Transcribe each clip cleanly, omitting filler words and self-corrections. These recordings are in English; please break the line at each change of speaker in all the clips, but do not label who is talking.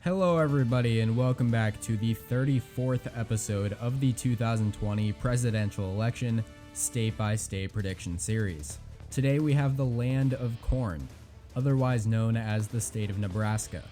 Hello everybody and welcome back to the 34th episode of the 2020 presidential election state-by-state prediction series. Today we have the land of corn, otherwise known as the state of Nebraska.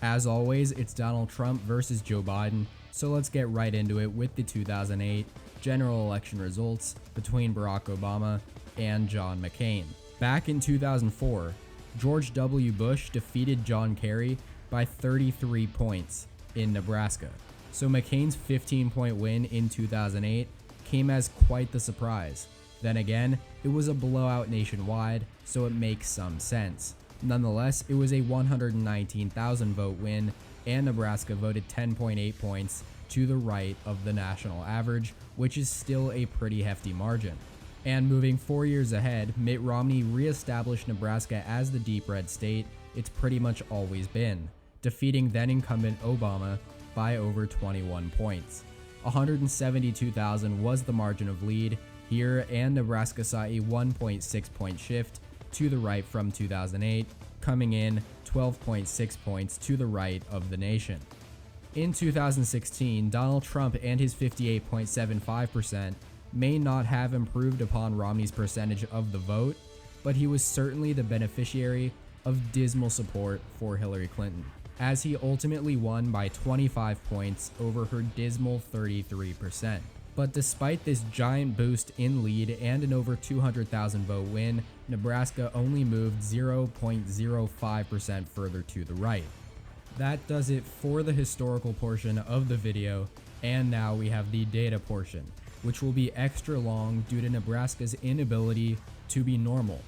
As always, it's Donald Trump versus Joe Biden, so let's get right into it with the 2008 general election results between Barack Obama and John McCain. Back in 2004, George W. Bush defeated John Kerry by 33 points in Nebraska. So McCain's 15-point win in 2008 came as quite the surprise. Then again, it was a blowout nationwide, so it makes some sense. Nonetheless, it was a 119,000 vote win, and Nebraska voted 10.8 points to the right of the national average, which is still a pretty hefty margin. And moving 4 years ahead, Mitt Romney reestablished Nebraska as the deep red state it's pretty much always been, defeating then-incumbent Obama by over 21 points. 172,000 was the margin of lead here, and Nebraska saw a 1.6 point shift to the right from 2008, coming in 12.6 points to the right of the nation. In 2016, Donald Trump and his 58.75% may not have improved upon Romney's percentage of the vote, but he was certainly the beneficiary of dismal support for Hillary Clinton, as he ultimately won by 25 points over her dismal 33%. But despite this giant boost in lead and an over 200,000 vote win, Nebraska only moved 0.05% further to the right. That does it for the historical portion of the video, and now we have the data portion, which will be extra long due to Nebraska's inability to be normal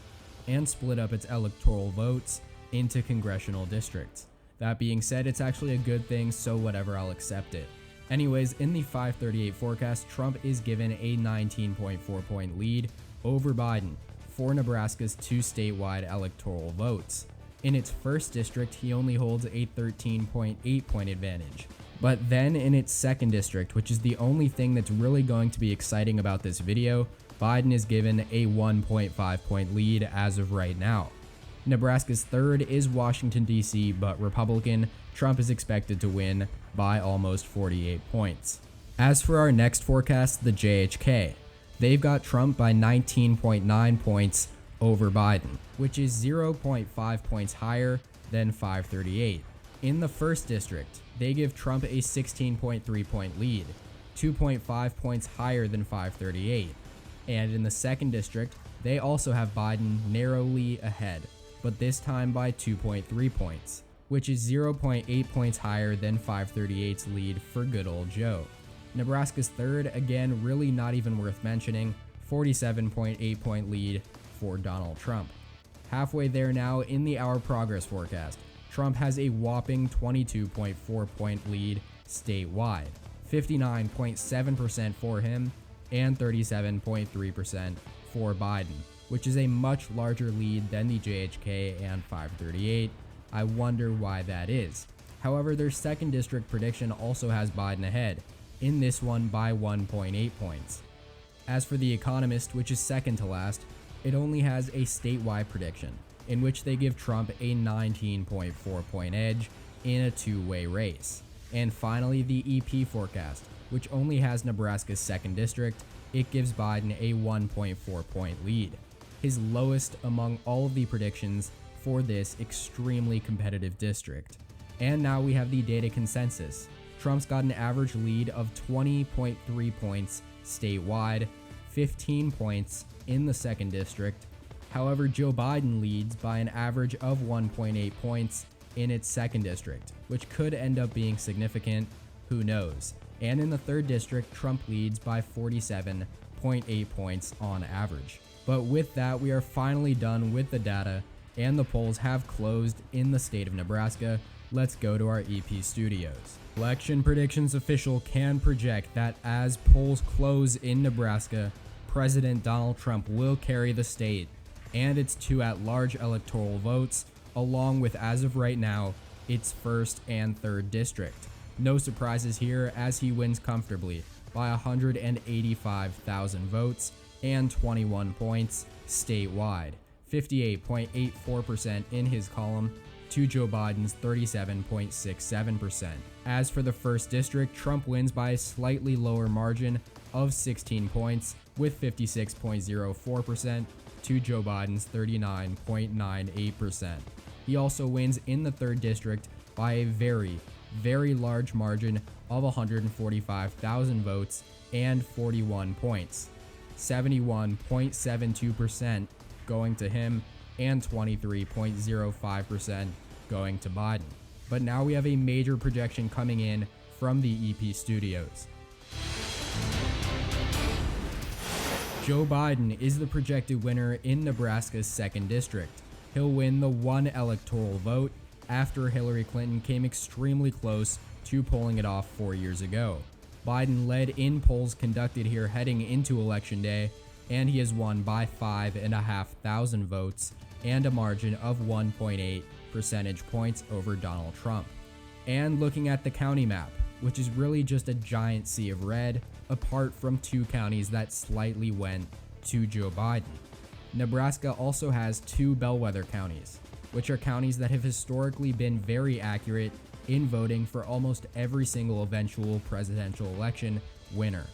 and split up its electoral votes into congressional districts. That being said, it's actually a good thing, so whatever, I'll accept it. Anyways, in the 538 forecast, Trump is given a 19.4 point lead over Biden for Nebraska's two statewide electoral votes. In its first district, he only holds a 13.8 point advantage. But then in its second district, which is the only thing that's really going to be exciting about this video, Biden is given a 1.5 point lead as of right now. Nebraska's third is Washington, D.C., but Republican. Trump is expected to win by almost 48 points. As for our next forecast, the JHK, they've got Trump by 19.9 points over Biden, which is 0.5 points higher than 538. In the first district, they give Trump a 16.3 point lead, 2.5 points higher than 538. And in the second district, they also have Biden narrowly ahead, but this time by 2.3 points, which is 0.8 points higher than 538's lead for good old Joe. Nebraska's third, again, really not even worth mentioning, 47.8 point lead for Donald Trump. Halfway there now in the Our Progress forecast, Trump has a whopping 22.4 point lead statewide, 59.7% for him, and 37.3% for Biden, which is a much larger lead than the JHK and 538. I wonder why that is. However, their second district prediction also has Biden ahead, in this one by 1.8 points. As for The Economist, which is second to last, it only has a statewide prediction, in which they give Trump a 19.4 point edge in a two-way race. And finally, the EP forecast, which only has Nebraska's second district, it gives Biden a 1.4 point lead, his lowest among all of the predictions for this extremely competitive district. And now we have the data consensus. Trump's got an average lead of 20.3 points statewide, 15 points in the second district. However, Joe Biden leads by an average of 1.8 points in its second district, which could end up being significant, who knows. And in the third district, Trump leads by 47.8 points on average. But with that, we are finally done with the data, and the polls have closed in the state of Nebraska. Let's go to our EP studios. Election Predictions Official can project that as polls close in Nebraska, President Donald Trump will carry the state and its two at-large electoral votes, along with, as of right now, its first and third district. No surprises here, as he wins comfortably by 185,000 votes and 21 points statewide, 58.84% in his column, to Joe Biden's 37.67%. As for the 1st district, Trump wins by a slightly lower margin of 16 points with 56.04% to Joe Biden's 39.98%. He also wins in the 3rd district by a very large margin of 145,000 votes and 41 points. 71.72% going to him and 23.05% going to Biden. But now we have a major projection coming in from the EP studios. Joe Biden is the projected winner in Nebraska's 2nd district. He'll win the 1 electoral vote after Hillary Clinton came extremely close to pulling it off 4 years ago. Biden led in polls conducted here heading into Election Day, and he has won by 5,500 votes and a margin of 1.8 percentage points over Donald Trump. And looking at the county map, which is really just a giant sea of red, apart from 2 counties that slightly went to Joe Biden. Nebraska also has 2 bellwether counties, which are counties that have historically been very accurate in voting for almost every single eventual presidential election winner.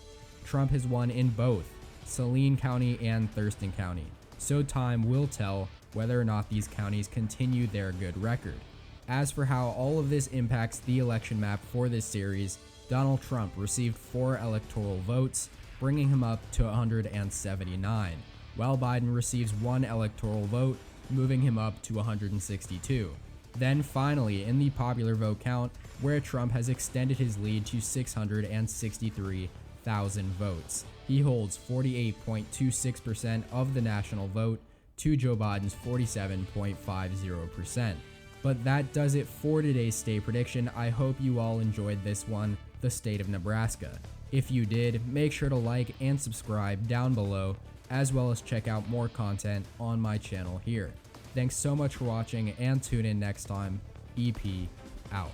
Trump has won in both Saline County and Thurston County, so time will tell whether or not these counties continue their good record. As for how all of this impacts the election map for this series, Donald Trump received 4 electoral votes, bringing him up to 179, while Biden receives 1 electoral vote, moving him up to 162. Then finally, in the popular vote count, where Trump has extended his lead to 663,000 votes. He holds 48.26% of the national vote to Joe Biden's 47.50%. But that does it for today's state prediction. I hope you all enjoyed this one, the state of Nebraska. If you did, make sure to like and subscribe down below, as well as check out more content on my channel here. Thanks so much for watching, and tune in next time. EP out.